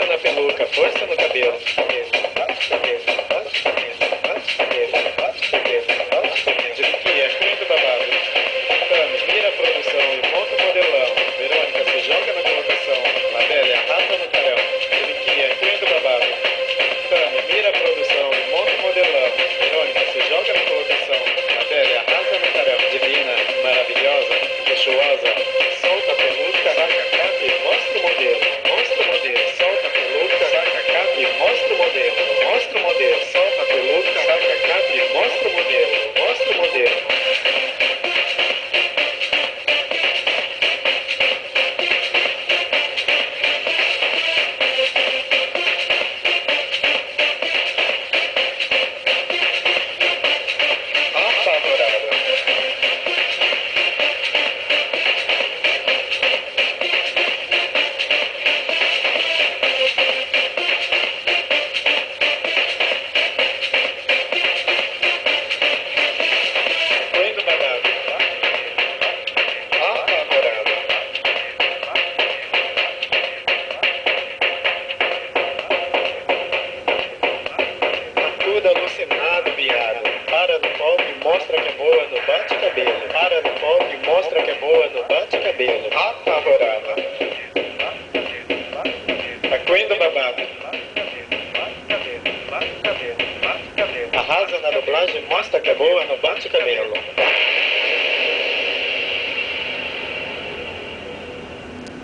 Força na peluca, força no cabelo. Bate cabelo, bate cabelo, bate cabelo, bate cabelo, bate cabelo. Jeriquinha, cunha do babado. Tami, mira a produção e monta o modelão. Verônica, se joga na colocação. Labélia, arrasa no carão. Jeriquinha, cunha do babado. Tami, mira a produção e monta o modelão. Verônica, se joga na colocação. Labélia, arrasa no carão. Divina, maravilhosa, luxuosa. Solta a peluca, saca a capa e mostra o modelo. Mostra o modelo, solta a peluca, saca a capa e mostra o modelo. Mostra o modelo, solta a peluca, saca a capa e mostra o modelo. Mostra o modelo. Apavorada. Cunha do babado. Apavorada. Acuda alucinado, viado. Para no palco e mostra que é boa no bate-cabelo. Para no palco e mostra que é boa no bate-cabelo. Apavorada. A Queen do babado. Arrasa na dublagem e mostra que é boa no bate-cabelo.